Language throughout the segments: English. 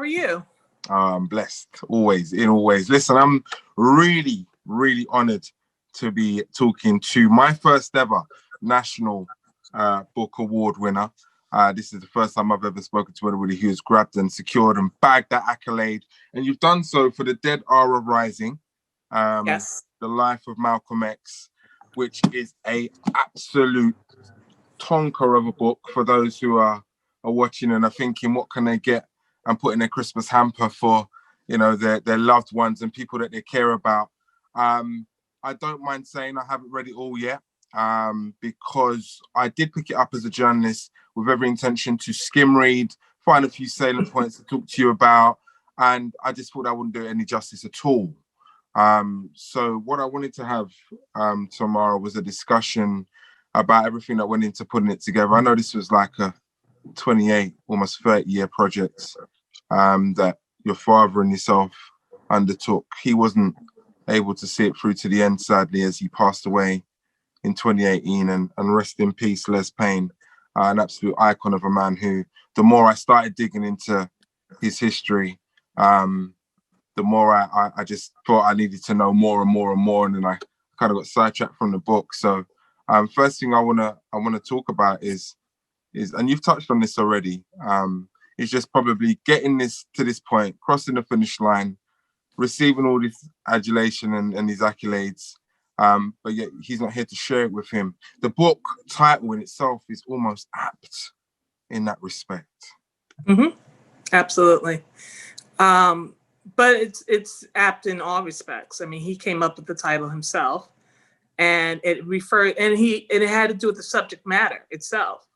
are you? I'm blessed, always, in all ways. Listen, I'm really, really honored to be talking to my first ever National Book Award winner. This is the first time I've ever spoken to anybody who's grabbed and secured and bagged that accolade. And you've done so for The Dead Are Rising, Yes. The Life of Malcolm X, which is a absolute tonker of a book for those who are watching and are thinking, what can they get and put in their Christmas hamper for, you know, their loved ones and people that they care about. I don't mind saying I haven't read it all yet, because I did pick it up as a journalist with every intention to skim read, find a few salient points to talk to you about, and I just thought I wouldn't do it any justice at all. So what I wanted to have tomorrow was a discussion about everything that went into putting it together. I know this was like a 28, almost 30-year project that your father and yourself undertook. He wasn't able to see it through to the end, sadly, as he passed away in 2018, and rest in peace, Les Payne, an absolute icon of a man who, the more I started digging into his history, the more I just thought I needed to know more and more and more, and then I kind of got sidetracked from the book. So first thing I wanna talk about is, and you've touched on this already, is just probably getting this to this point, crossing the finish line, receiving all this adulation and these accolades, but yet he's not here to share it with him. The book title in itself is almost apt in that respect. Mm-hmm. Absolutely. But it's apt in all respects. I mean, he came up with the title himself, and it had to do with the subject matter itself.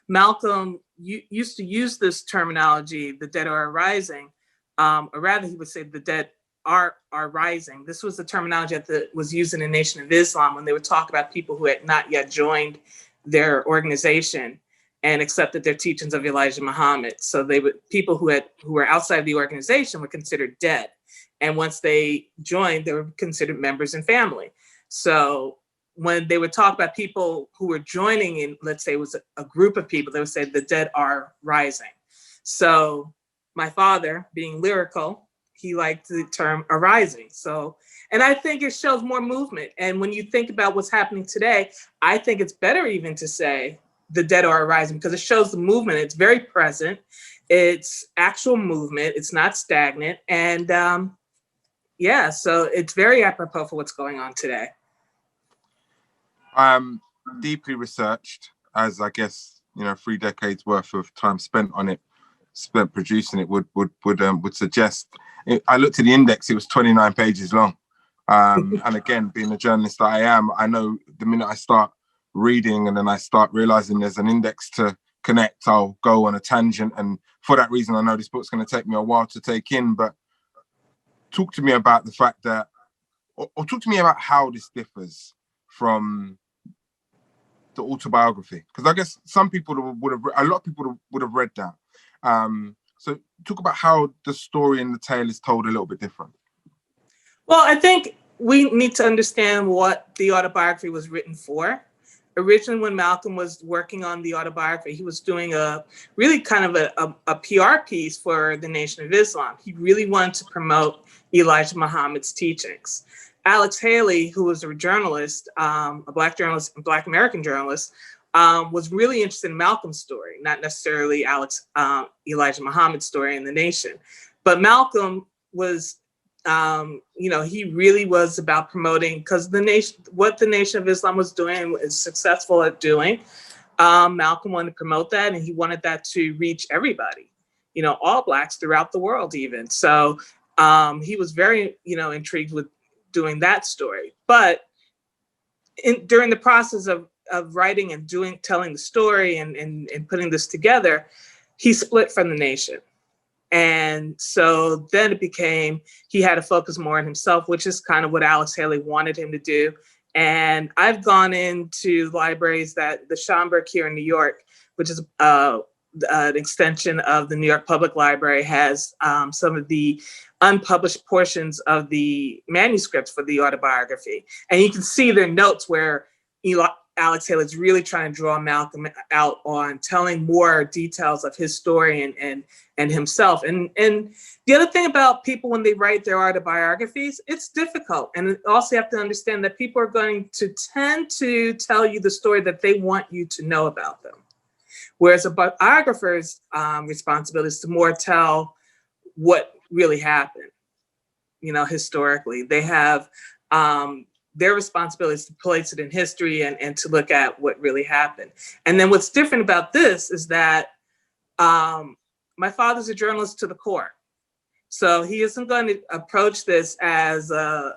Malcolm used to use this terminology, the dead are rising, or rather he would say the dead are rising. This was the terminology that was used in the Nation of Islam when they would talk about people who had not yet joined their organization and accepted their teachings of Elijah Muhammad. So people who were outside the organization were considered dead. And once they joined, they were considered members and family. So when they would talk about people who were joining in, let's say it was a group of people, they would say the dead are rising. So my father, being lyrical, he liked the term arising. So, and I think it shows more movement. And when you think about what's happening today, I think it's better even to say the dead are arising, because it shows the movement. It's very present. It's actual movement. It's not stagnant. And yeah, so it's very apropos for what's going on today. Deeply researched, as I guess, 3 decades worth of time spent on it, spent producing it would suggest. I looked at the index, it was 29 pages long. And again, being a journalist that I am, I know the minute I start reading and then I start realizing there's an index to connect, I'll go on a tangent. And for that reason, I know this book's going to take me a while to take in. But talk to me about the fact that, or talk to me about how this differs from the autobiography, because I guess a lot of people would have read that. So talk about how the story and the tale is told a little bit different. Well, I think we need to understand what the autobiography was written for. Originally, when Malcolm was working on the autobiography, he was doing a really kind of a PR piece for the Nation of Islam. He really wanted to promote Elijah Muhammad's teachings. Alex Haley, who was a journalist, a Black journalist, a Black American journalist, was really interested in Malcolm's story, not necessarily Elijah Muhammad's story in the Nation. But Malcolm was, he really was about promoting, because what the Nation of Islam was doing is successful at doing. Malcolm wanted to promote that, and he wanted that to reach everybody, all Blacks throughout the world even. So he was very, intrigued with doing that story. But during the process of writing and telling the story and putting this together, he split from the Nation. And so then it became, he had to focus more on himself, which is kind of what Alex Haley wanted him to do. And I've gone into libraries that the Schomburg here in New York, which is an extension of the New York Public Library, has some of the unpublished portions of the manuscripts for the autobiography. And you can see their notes where Alex Haley's really trying to draw Malcolm out on telling more details of his story and himself. And the other thing about people when they write their autobiographies, it's difficult. And also you have to understand that people are going to tend to tell you the story that they want you to know about them. Whereas a biographer's responsibility is to more tell what really happened, historically. They have their responsibility is to place it in history and to look at what really happened. And then what's different about this is that my father's a journalist to the core. So he isn't going to approach this as an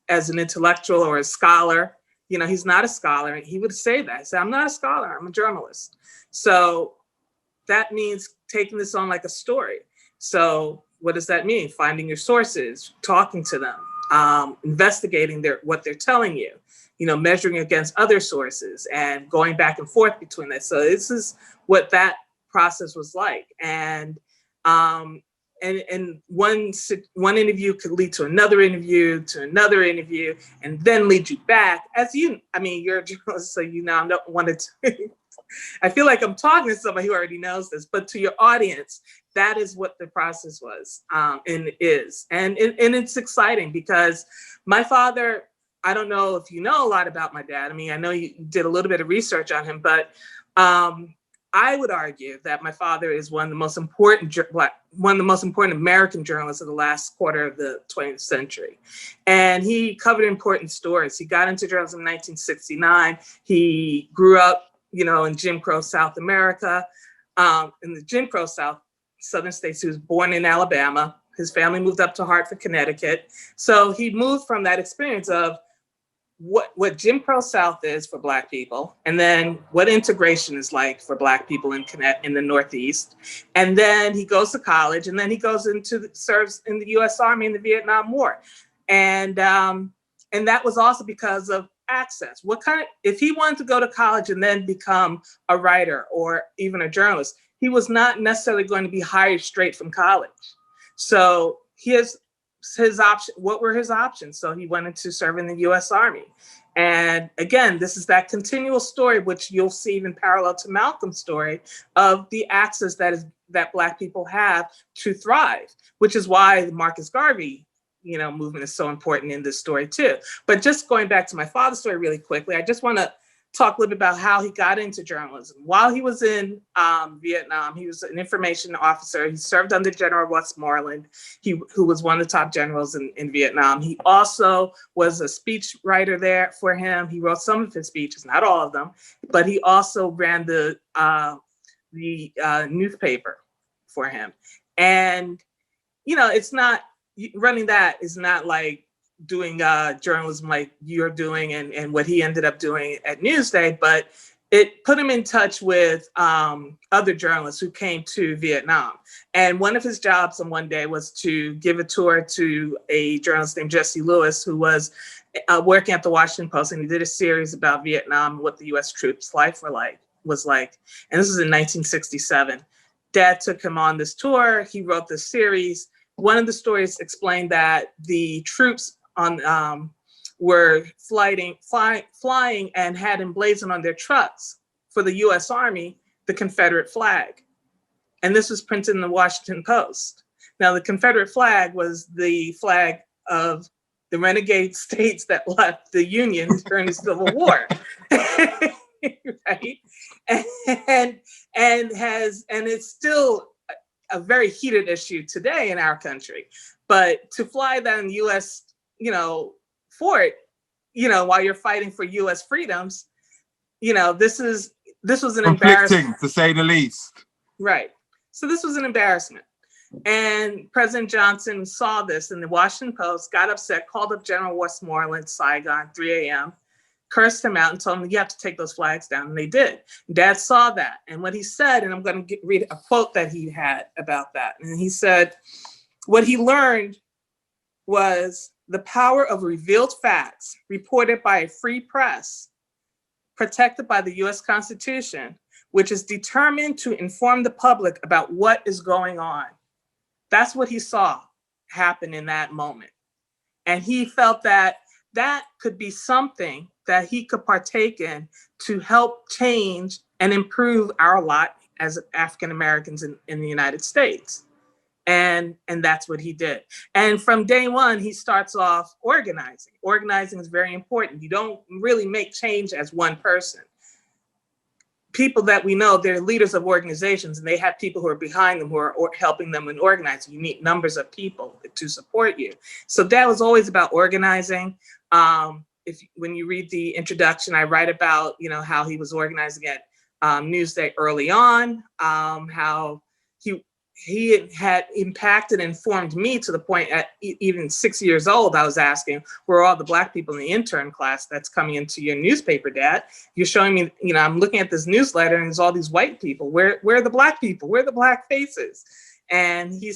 intellectual or a scholar. He's not a scholar. He would say that. He'd say, I'm not a scholar, I'm a journalist. So that means taking this on like a story. So what does that mean? Finding your sources, talking to them, investigating what they're telling you, measuring against other sources and going back and forth between that. So this is what that process was like. And one interview could lead to another interview, and then lead you back. You're a journalist, so I don't want to. I feel like I'm talking to somebody who already knows this, but to your audience, that is what the process was and is. And it's exciting because my father, I don't know if you know a lot about my dad. I know you did a little bit of research on him, but I would argue that my father is one of the most important American journalists of the last quarter of the 20th century. And he covered important stories. He got into journalism in 1969. He grew up, in Jim Crow South America, in the Jim Crow Southern states. He was born in Alabama. His family moved up to Hartford, Connecticut. So he moved from that experience of what Jim Crow South is for Black people, and then what integration is like for Black people in the Northeast. And then he goes to college, and then he goes serves in the U.S. Army in the Vietnam War. And that was also because of access. If he wanted to go to college and then become a writer or even a journalist, he was not necessarily going to be hired straight from college. So his option. What were his options? So he went into serve in the U.S. Army. And again, this is that continual story, which you'll see even parallel to Malcolm's story, of the access that Black people have to thrive, which is why the Marcus Garvey movement is so important in this story too. But just going back to my father's story really quickly, I just want to talk a little bit about how he got into journalism. While he was in Vietnam, he was an information officer. He served under General Westmoreland, who was one of the top generals in Vietnam. He also was a speech writer there for him. He wrote some of his speeches, not all of them, but he also ran the newspaper for him. And, it's not, running that is not like doing journalism like you're doing and what he ended up doing at Newsday, but it put him in touch with other journalists who came to Vietnam. And one of his jobs on one day was to give a tour to a journalist named Jesse Lewis, who was working at the Washington Post, and he did a series about Vietnam and what the U.S. troops' life was like. And this was in 1967. Dad took him on this tour. He wrote this series. One of the stories explained that the troops were flying and had emblazoned on their trucks for the U.S. Army the Confederate flag. And this was printed in the Washington Post. Now, the Confederate flag was the flag of the renegade states that left the Union during the Civil War. Right? And it's still a very heated issue today in our country. But to fly that in the U.S., fort, while you're fighting for U.S. freedoms, this was an embarrassment, to say the least. Right. So this was an embarrassment. And President Johnson saw this, and the Washington Post got upset, called up General Westmoreland, Saigon, 3 a.m., cursed him out and told him, you have to take those flags down. And they did. Dad saw that. And what he said, and I'm going to read a quote that he had about that. And he said, what he learned was the power of revealed facts reported by a free press, protected by the U.S. Constitution, which is determined to inform the public about what is going on. That's what he saw happen in that moment. And he felt that that could be something that he could partake in to help change and improve our lot as African Americans in the United States. And that's what he did. And from day one, he starts off organizing. Organizing is very important. You don't really make change as one person. People that we know, they're leaders of organizations, and they have people who are behind them who are helping them in organizing. You need numbers of people to support you. So that was always about organizing. When you read the introduction, I write about, how he was organizing at Newsday early on, how he had impacted and informed me to the point at even 6 years old, I was asking, where are all the Black people in the intern class that's coming into your newspaper, Dad? You're showing me, I'm looking at this newsletter and there's all these white people. Where are the Black people? Where are the Black faces? And he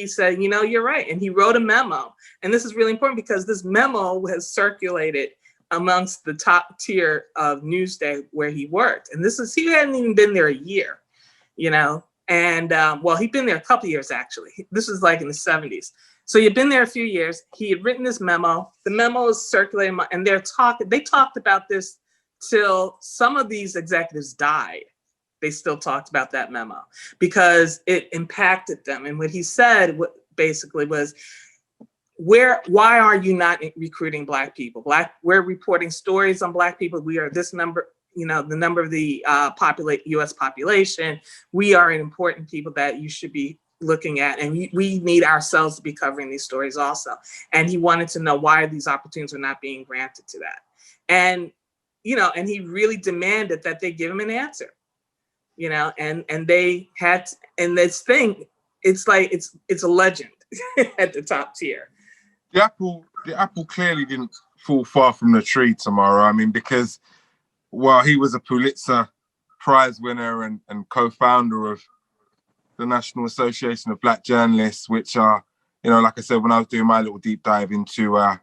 said, you're right. And he wrote a memo. And this is really important because this memo has circulated amongst the top tier of Newsday where he worked. And he hadn't even been there a year, And he'd been there a couple of years, actually. This was like in the 70s. So he'd been there a few years. He had written this memo. The memo is circulating, and they talked about this till some of these executives died. They still talked about that memo because it impacted them. And what he said basically was, why are you not recruiting Black people? We're reporting stories on Black people. We are this number, the number of the U.S. population. We are important people that you should be looking at, and we need ourselves to be covering these stories also. And he wanted to know why these opportunities were not being granted to that. And, and he really demanded that they give him an answer, and they had, and this thing, it's like, it's a legend at the top tier. The apple clearly didn't fall far from the tree, Tamara. I mean, because while he was a Pulitzer Prize winner and co-founder of the National Association of Black Journalists, which are, like I said, when I was doing my little deep dive into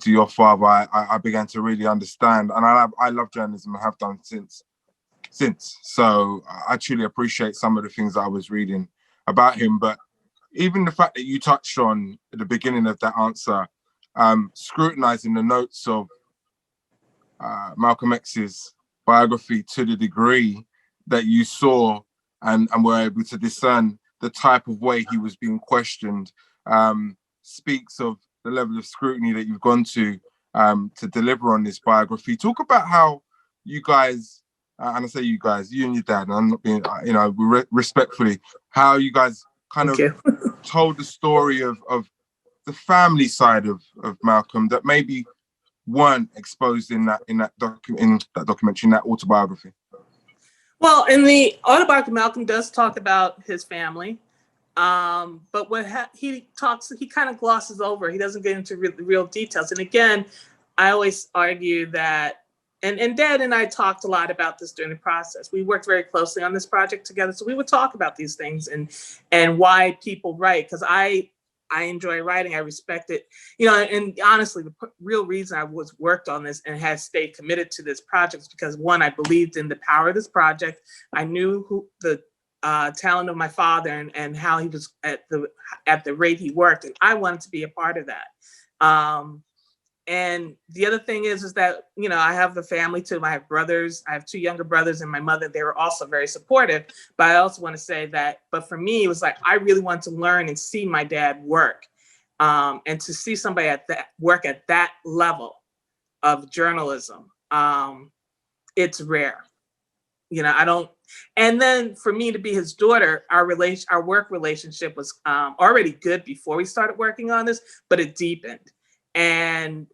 your father, I began to really understand, and I love journalism and have done since. So I truly appreciate some of the things that I was reading about him. But even the fact that you touched on at the beginning of that answer, scrutinizing the notes of Malcolm X's biography to the degree that you saw and were able to discern the type of way he was being questioned, speaks of the level of scrutiny that you've gone to deliver on this biography. Talk about how you guys, and I say you guys, you and your dad, and I'm not being, respectfully, how you guys kind of told the story of the family side of Malcolm that maybe weren't exposed in that documentary, in that autobiography. Well, in the autobiography, Malcolm does talk about his family, but he kind of glosses over. He doesn't get into real details. And again, I always argue that, and Dad and I talked a lot about this during the process. We worked very closely on this project together, so we would talk about these things and why people write, because I enjoy writing. I respect it, and honestly, the real reason I worked on this and has stayed committed to this project is because, one, I believed in the power of this project. I knew who the talent of my father and how he was at the rate he worked, and I wanted to be a part of that. And the other thing is that, I have the family too. I have brothers. I have two younger brothers and my mother. They were also very supportive. But I also want to say that, but for me, it was like, I really want to learn and see my dad work. And to see somebody work at that level of journalism, it's rare. I don't, and then for me to be his daughter, our work relationship was already good before we started working on this, but it deepened. And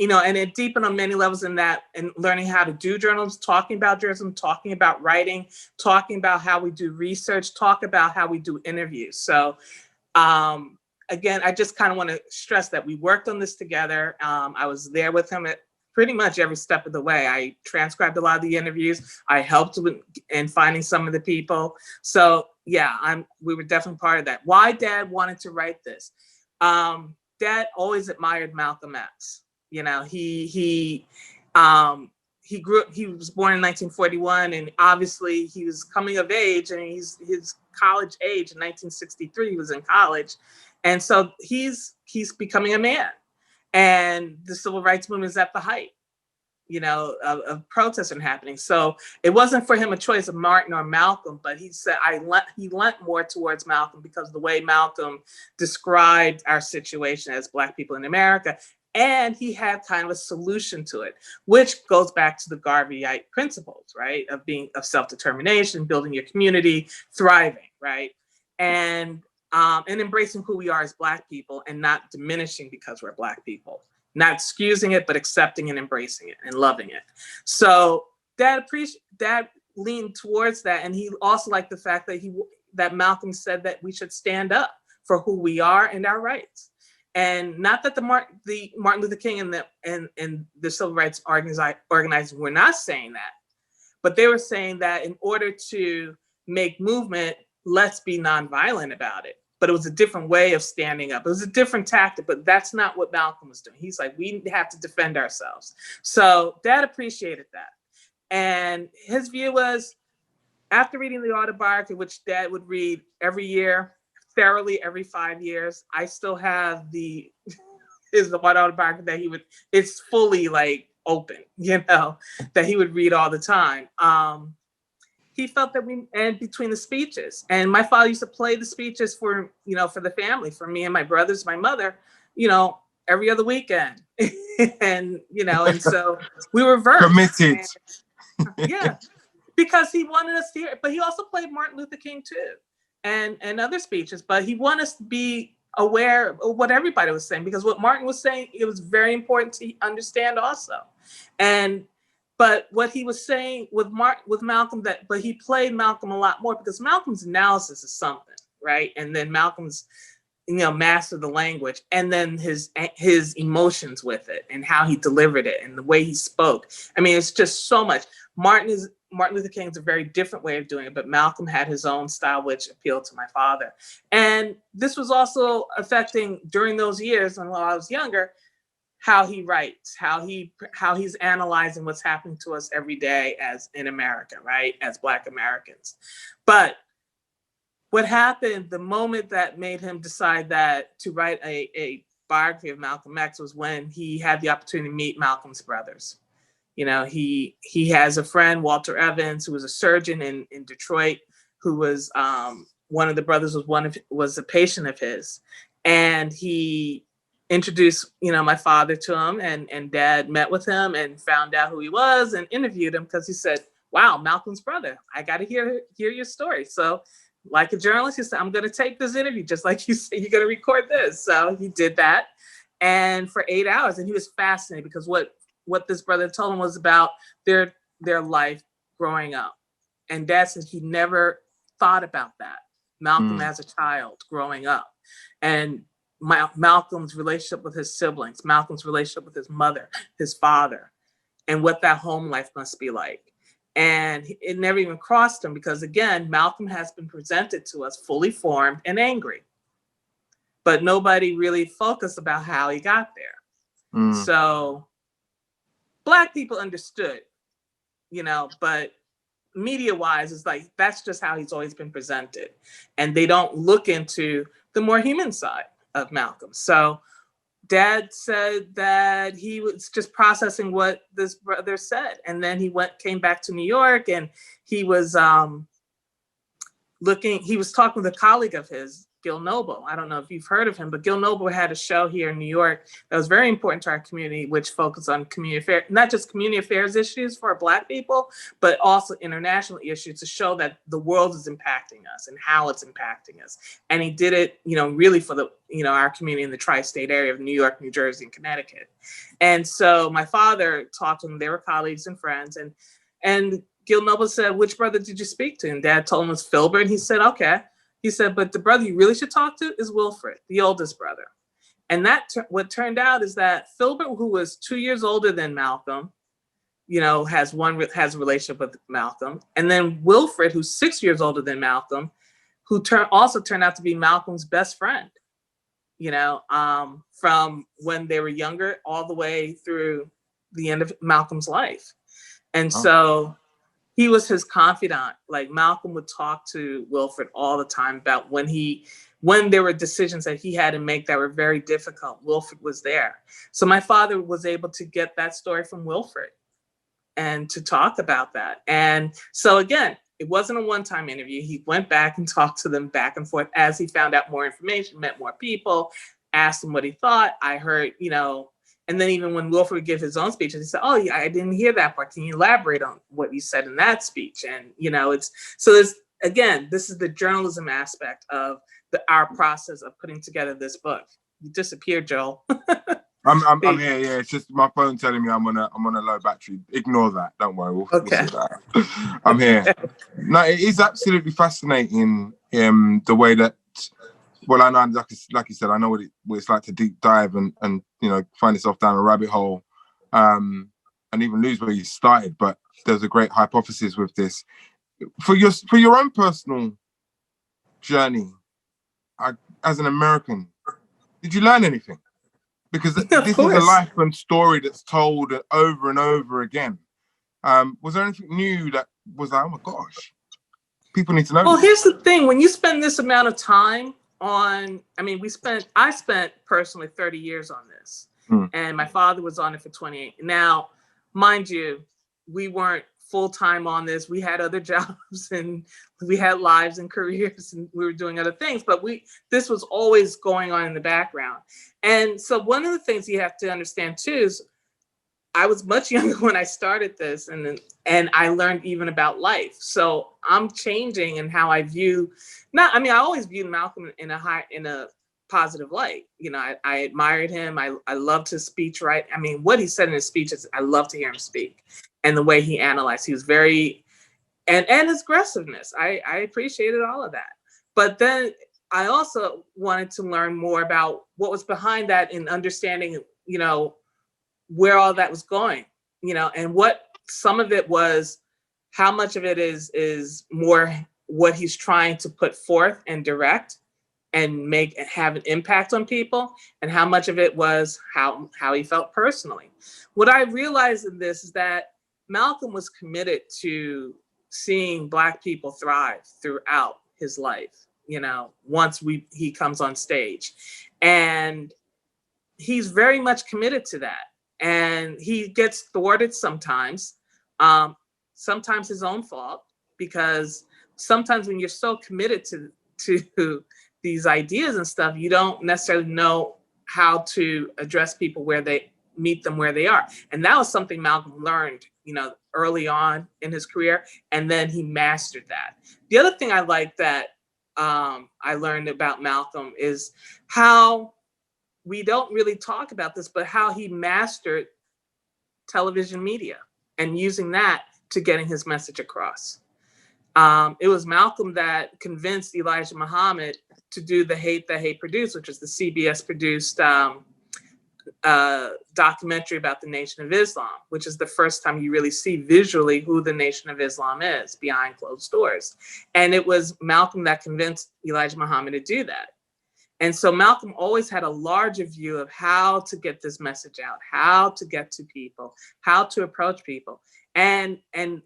and it deepened on many levels in that, and learning how to do journalism, talking about journalism, talking about writing, talking about how we do research, talk about how we do interviews. So again, I just kind of want to stress that we worked on this together. I was there with him at pretty much every step of the way. I transcribed a lot of the interviews. I helped in finding some of the people. So yeah, we were definitely part of that. Why Dad wanted to write this. Dad always admired Malcolm X. He grew up, he was born in 1941, and obviously he was coming of age, and his college age in 1963, he was in college. And so he's becoming a man. And the civil rights movement is at the height, of protesting happening. So it wasn't for him a choice of Martin or Malcolm, but he said he lent more towards Malcolm because of the way Malcolm described our situation as Black people in America. And he had kind of a solution to it, which goes back to the Garveyite principles, right? Of self-determination, building your community, thriving, right? And embracing who we are as Black people and not diminishing because we're Black people. Not excusing it, but accepting and embracing it and loving it. So Dad leaned towards that. And he also liked the fact that Malcolm said that we should stand up for who we are and our rights. And not that the Martin Luther King and the civil rights organizers were not saying that, but they were saying that in order to make movement, let's be nonviolent about it. But it was a different way of standing up. It was a different tactic, but that's not what Malcolm was doing. He's like, we have to defend ourselves. So Dad appreciated that. And his view was, after reading the autobiography, which Dad would read every year, thoroughly every 5 years, I still have his autobiography that it's fully like open, that he would read all the time. He felt that and between the speeches, and my father used to play the speeches for the family, for me and my brothers, my mother, every other weekend. And so we were versed. Committed. Yeah, because he wanted us to hear it. But he also played Martin Luther King too, and other speeches. But he wanted us to be aware of what everybody was saying, because what Martin was saying, it was very important to understand also. But what he was saying with Malcolm, but he played Malcolm a lot more, because Malcolm's analysis is something, right? And then Malcolm's, mastered the language, and then his emotions with it, and how he delivered it, and the way he spoke. I mean, it's just so much. Martin Luther King's a very different way of doing it, but Malcolm had his own style, which appealed to my father. And this was also affecting, during those years when I was younger, how he writes, how he's analyzing what's happening to us every day as in America, right? As Black Americans. But what happened, the moment that made him decide that to write a biography of Malcolm X, was when he had the opportunity to meet Malcolm's brothers. He has a friend, Walter Evans, who was a surgeon in Detroit, who was one of the brothers was a patient of his, and he introduced my father to him, and Dad met with him and found out who he was and interviewed him, because he said, wow, Malcolm's brother, I got to hear your story. So like a journalist, he said, I'm going to take this interview, just like you said, you're going to record this. So he did that, and for 8 hours, and he was fascinated, because what this brother told him was about their life growing up. And Dad said he never thought about that, Malcolm as a child growing up, and Malcolm's relationship with his siblings, Malcolm's relationship with his mother, his father, and what that home life must be like. And it never even crossed him, because again, Malcolm has been presented to us fully formed and angry, but nobody really focused about how he got there. So Black people understood, but media-wise, it's like, that's just how he's always been presented. And they don't look into the more human side of Malcolm. So Dad said that he was just processing what this brother said. And then he came back to New York, and he was he was talking with a colleague of his, Gil Noble. I don't know if you've heard of him, but Gil Noble had a show here in New York that was very important to our community, which focused on community affairs, not just community affairs issues for Black people, but also international issues, to show that the world is impacting us and how it's impacting us. And he did it, really for our community in the tri-state area of New York, New Jersey, and Connecticut. And so my father talked to them. They were colleagues and friends. And Gil Noble said, which brother did you speak to? And Dad told him it was Filbert. And he said, okay. He said, but the brother you really should talk to is Wilfred, the oldest brother. And what turned out is that Filbert, who was 2 years older than Malcolm, has a relationship with Malcolm. And then Wilfred, who's 6 years older than Malcolm, who also turned out to be Malcolm's best friend, from when they were younger all the way through the end of Malcolm's life. And so he was his confidant. Like Malcolm would talk to Wilford all the time about when there were decisions that he had to make that were very difficult. Wilford was there. So my father was able to get that story from Wilford and to talk about that. And so again, it wasn't a one-time interview. He went back and talked to them back and forth as he found out more information, met more people, asked him what he thought. I heard, and then even when Wilford would give his own speeches, he said, "Oh, yeah, I didn't hear that part. Can you elaborate on what you said in that speech?" And, this is the journalism aspect of our process of putting together this book. You disappeared, Joel. I'm here. Yeah, it's just my phone telling me I'm on a low battery. Ignore that. Don't worry. We'll sort that out. I'm here. No, it is absolutely fascinating. The way that, well, I know, like you said, I know what it's like to deep dive and find yourself down a rabbit hole, and even lose where you started. But there's a great hypothesis with this for your own personal journey as an American. Did you learn anything? Because this is a life and story that's told over and over again. Was there anything new that was like, oh my gosh, people need to know? Well, here's the thing: when you spend this amount of time on, I spent personally 30 years on this, and my father was on it for 28. Now, mind you, we weren't full-time on this. We had other jobs and we had lives and careers and we were doing other things, but this was always going on in the background. And so one of the things you have to understand too is I was much younger when I started this, and I learned even about life. So I'm changing in how I view, I always viewed Malcolm in a positive light. I admired him. I loved his speech, right? What he said in his speeches, I love to hear him speak. And the way he analyzed, he was very, and his aggressiveness. I appreciated all of that. But then I also wanted to learn more about what was behind that and understanding, where all that was going, and what some of it was, how much of it is more what he's trying to put forth and direct and have an impact on people, and how much of it was how he felt personally. What I realized in this is that Malcolm was committed to seeing Black people thrive throughout his life, once he comes on stage. And he's very much committed to that. And he gets thwarted sometimes, sometimes his own fault, because sometimes when you're so committed to these ideas and stuff, you don't necessarily know how to address people meet them where they are. And that was something Malcolm learned, early on in his career, and then he mastered that. The other thing I like that I learned about Malcolm is how we don't really talk about this, but how he mastered television media and using that to getting his message across. It was Malcolm that convinced Elijah Muhammad to do The Hate That Hate Produced, which is the CBS produced documentary about the Nation of Islam, which is the first time you really see visually who the Nation of Islam is behind closed doors. And it was Malcolm that convinced Elijah Muhammad to do that. And so Malcolm always had a larger view of how to get this message out, how to get to people, how to approach people. And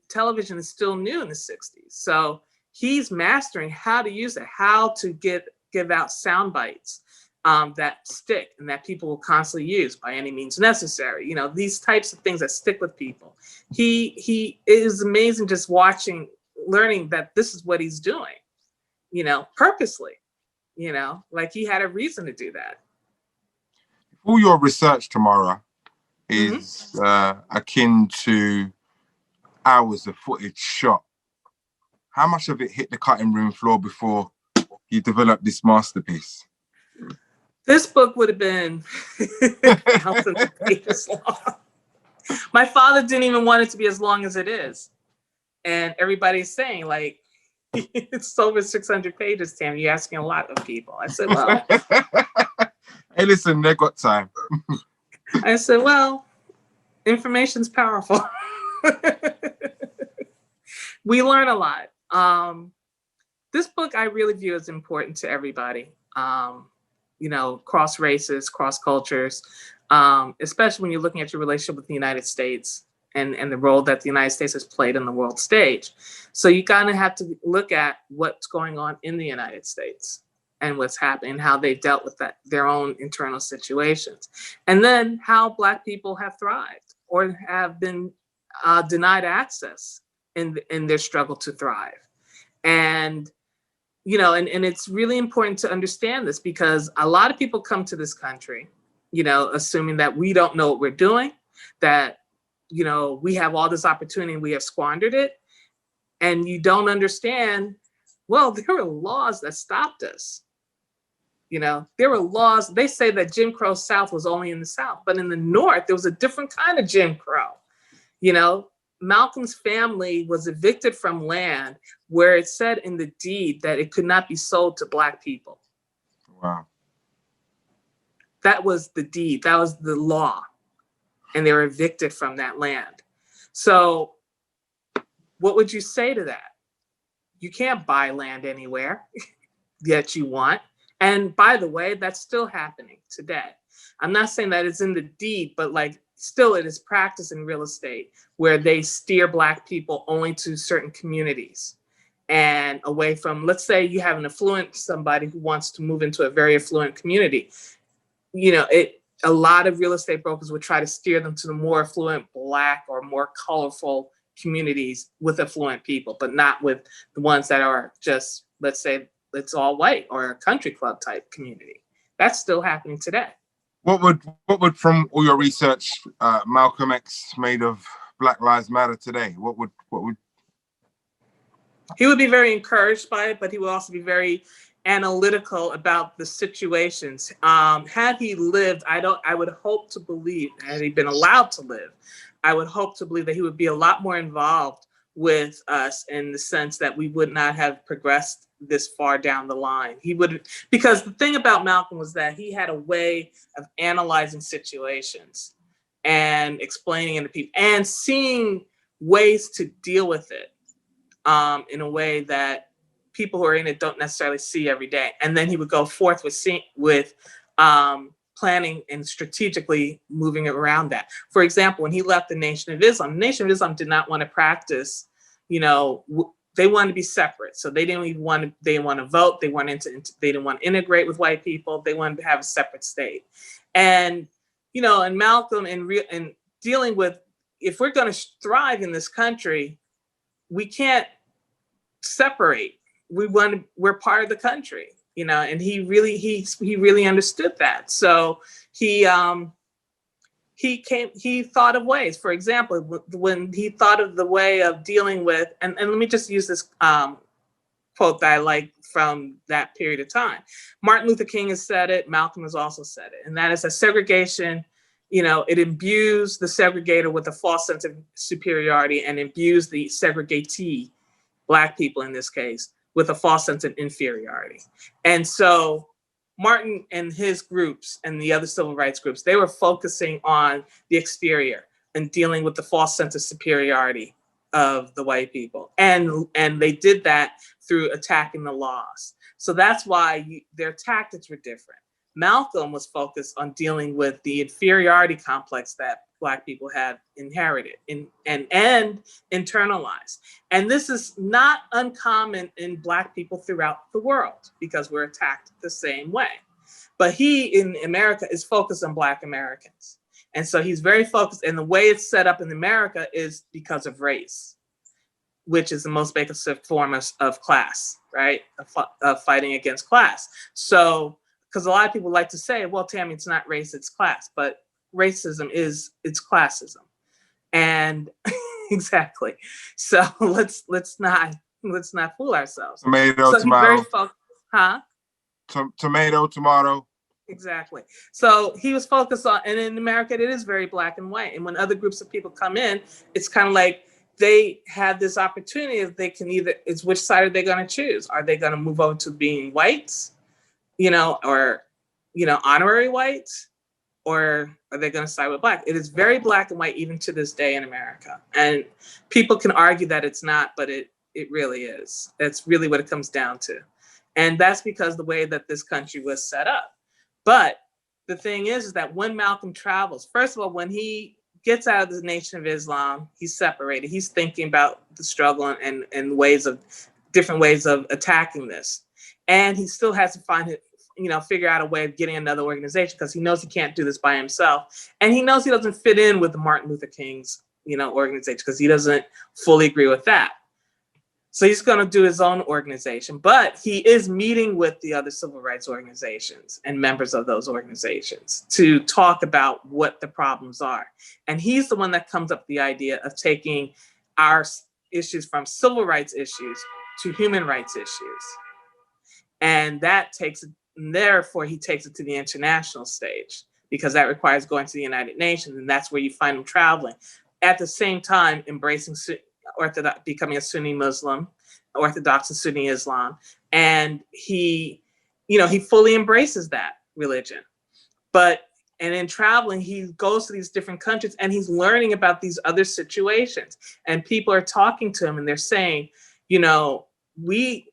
television is still new in the 60s. So he's mastering how to use it, how to give out sound bites that stick and that people will constantly use by any means necessary. These types of things that stick with people. He is amazing just learning that this is what he's doing, purposely. Like he had a reason to do that. All your research, Tamara, is akin to hours of footage shot. How much of it hit the cutting room floor before you developed this masterpiece? This book would have been thousands of pages long. My father didn't even want it to be as long as it is. And everybody's saying, like, it's over 600 pages, Tam. You're asking a lot of people. I said, well. Hey, listen, they got time. I said, well, information's powerful. We learn a lot. This book I really view as important to everybody. Cross races, cross cultures, especially when you're looking at your relationship with the United States and the role that the United States has played in the world stage. So you kind of have to look at what's going on in the United States and what's happening, how they've dealt with that, their own internal situations. And then how Black people have thrived or have been denied access in their struggle to thrive. And, you know, and it's really important to understand this, because a lot of people come to this country, you know, assuming that we don't know what we're doing, that, you know, we have all this opportunity and we have squandered it. And you don't understand, well, there were laws that stopped us. You know, there were laws. They say that Jim Crow South was only in the South, but in the North, there was a different kind of Jim Crow. You know, Malcolm's family was evicted from land where it said in the deed that it could not be sold to Black people. Wow. That was the deed. That was the law. And they were evicted from that land. So what would you say to that? You can't buy land anywhere that you want. And by the way, that's still happening today. I'm not saying that it's in the deed, but like still it is practiced in real estate where they steer Black people only to certain communities and away from, let's say you have an affluent somebody who wants to move into a very affluent community. You know, a lot of real estate brokers would try to steer them to the more affluent Black or more colorful communities with affluent people, but not with the ones that are just, let's say, it's all white or a country club type community. That's still happening today. What would from all your research, Malcolm X made of Black Lives Matter today? What would he would be very encouraged by it, but he would also be very analytical about the situations. Had he lived, I would hope to believe, had he been allowed to live, I would hope to believe that he would be a lot more involved with us in the sense that we would not have progressed this far down the line. He would, because the thing about Malcolm was that he had a way of analyzing situations and explaining it to people and seeing ways to deal with it in a way that people who are in it don't necessarily see every day. And then he would go forth with planning and strategically moving around that. For example, when he left the Nation of Islam did not want to practice, you know, they wanted to be separate. So they didn't even want to vote. They didn't want to integrate with white people. They wanted to have a separate state. And, you know, and Malcolm and dealing with, if we're going to thrive in this country, we can't separate. We're part of the country, you know, and he really understood that. So he thought of ways. For example, when he thought of the way of dealing with, and let me just use this quote that I like from that period of time. Martin Luther King has said it, Malcolm has also said it, and that is that segregation, you know, it imbues the segregator with a false sense of superiority and imbues the segregatee, Black people in this case, with a false sense of inferiority. And so Martin and his groups and the other civil rights groups, they were focusing on the exterior and dealing with the false sense of superiority of the white people. And they did that through attacking the laws. So that's why their tactics were different. Malcolm was focused on dealing with the inferiority complex that Black people had inherited and internalized. And this is not uncommon in Black people throughout the world because we're attacked the same way. But he in America is focused on Black Americans. And so he's very focused, and the way it's set up in America is because of race, which is the most basic form of class, right? Of fighting against class. So, because a lot of people like to say, well, Tammy, it's not race, it's class, but racism it's classism. And exactly. So let's not fool ourselves. Tomato, so tomato. He's very focused, huh? Tomato, tomato. Exactly. So he was focused on, and in America, it is very Black and white. And when other groups of people come in, it's kind of like they have this opportunity if they can it's which side are they going to choose? Are they going to move over to being whites, you know, or, you know, honorary whites, or are they going to side with Black? It is very Black and white even to this day in America. And people can argue that it's not, but it really is. That's really what it comes down to. And that's because the way that this country was set up. But the thing is that when Malcolm travels, first of all, when he gets out of the Nation of Islam. He's separated. He's thinking about the struggle and different ways of attacking this. And he still has to figure out a way of getting another organization because he knows he can't do this by himself. And he knows he doesn't fit in with the Martin Luther King's, organization because he doesn't fully agree with that. So he's going to do his own organization, but he is meeting with the other civil rights organizations and members of those organizations to talk about what the problems are. And he's the one that comes up with the idea of taking our issues from civil rights issues to human rights issues. And therefore he takes it to the international stage because that requires going to the United Nations. And that's where you find him traveling. At the same time, embracing becoming a Sunni Muslim, Orthodox and Sunni Islam. And he fully embraces that religion. And in traveling, he goes to these different countries and he's learning about these other situations. And people are talking to him and they're saying, we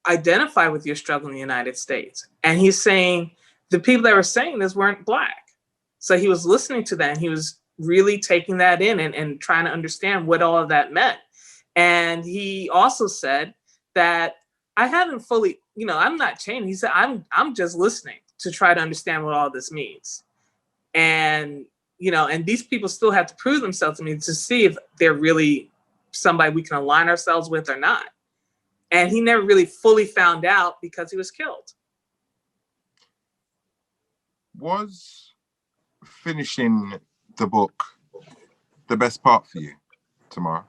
identify with your struggle in the United States. And he's saying the people that were saying this weren't Black. So he was listening to that and he was really taking that in and trying to understand what all of that meant. And he also said that I haven't fully, I'm not changing. He said, I'm just listening to try to understand what all this means. And, and these people still have to prove themselves to me to see if they're really somebody we can align ourselves with or not. And he never really fully found out because he was killed. Was finishing the book the best part for you, Tamara?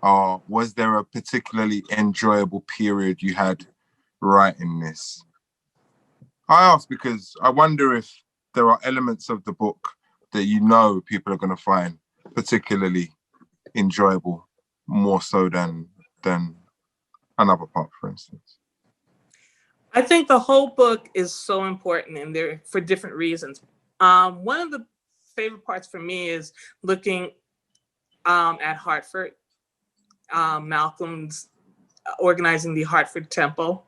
Or was there a particularly enjoyable period you had writing this? I ask because I wonder if there are elements of the book that people are going to find particularly enjoyable, more so than another part, for instance. I think the whole book is so important and they're for different reasons. One of the favorite parts for me is looking at Hartford. Malcolm's organizing the Hartford Temple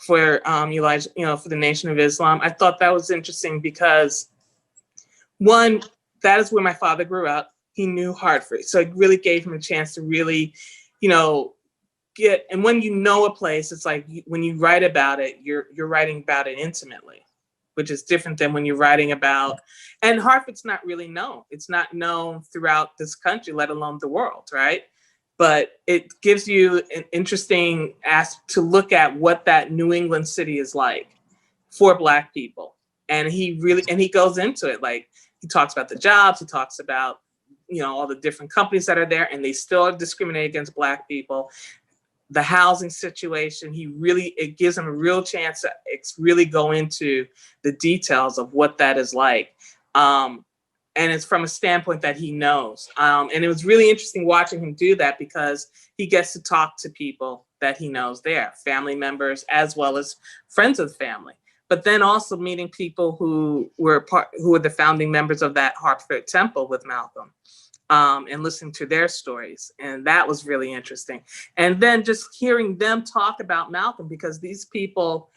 for Elijah, for the Nation of Islam. I thought that was interesting because one, that is where my father grew up. He knew Hartford, so it really gave him a chance to really, and when you know a place, it's like when you write about it, you're writing about it intimately, which is different than when you're writing about, and Hartford's not really known. It's not known throughout this country, let alone the world, right? But it gives you an interesting aspect to look at what that New England city is like for Black people. And he goes into it. Like he talks about the jobs, he talks about, all the different companies that are there and they still discriminate against Black people. The housing situation, it gives him a real chance to really go into the details of what that is like. And it's from a standpoint that he knows. And it was really interesting watching him do that because he gets to talk to people that he knows there, family members, as well as friends of the family. But then also meeting people who were the founding members of that Hartford Temple with Malcolm, and listening to their stories. And that was really interesting. And then just hearing them talk about Malcolm, because these people,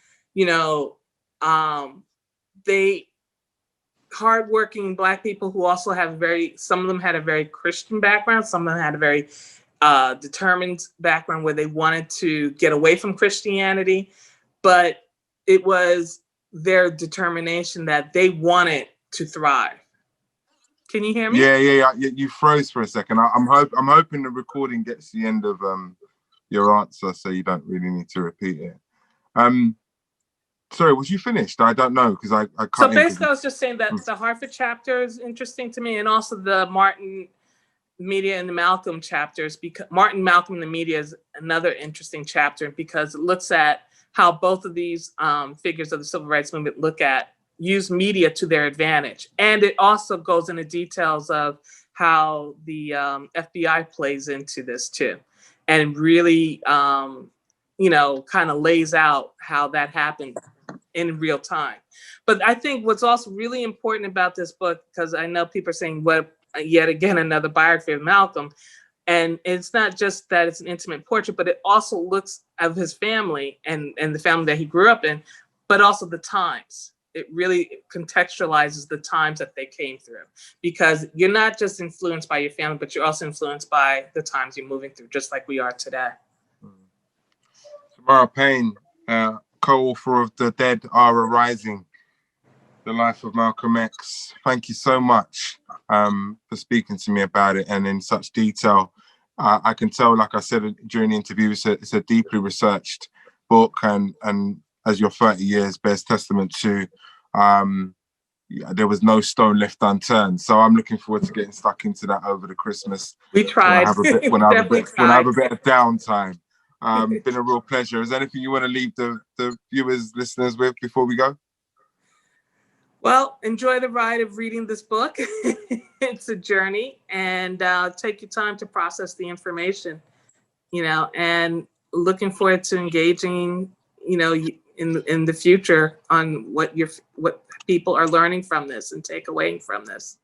hardworking Black people who also have some of them had a very Christian background, some of them had a very determined background where they wanted to get away from Christianity, but it was their determination that they wanted to thrive. Can you hear me? Yeah. You froze for a second. I'm hoping the recording gets the end of your answer, so you don't really need to repeat it. Sorry, was you finished? I don't know because I can't. So basically, I was just saying that the Hartford chapter is interesting to me, and also the Martin, Media, and the Malcolm chapters. Because Martin, Malcolm, and the Media is another interesting chapter because it looks at how both of these figures of the civil rights movement use media to their advantage, and it also goes into details of how the FBI plays into this too, and really, kind of lays out how that happened in real time. But I think what's also really important about this book, because I know people are saying, well, yet again, another biography of Malcolm. And it's not just that it's an intimate portrait, but it also looks at his family and the family that he grew up in, but also the times. it really contextualizes the times that they came through, because you're not just influenced by your family, but you're also influenced by the times you're moving through, just like we are today. Tamara Payne, co-author of The Dead Are Arising, The Life of Malcolm X. Thank you so much for speaking to me about it and in such detail. I can tell, like I said during the interview, it's a deeply researched book, and as your 30 years bears testament to, there was no stone left unturned. So I'm looking forward to getting stuck into that over the Christmas. We tried. When I have a bit of downtime. Been a real pleasure. Is there anything you want to leave the viewers, listeners with before we go? Well, enjoy the ride of reading this book. It's a journey, and take your time to process the information, and looking forward to engaging, in the future on what people are learning from this and take away from this.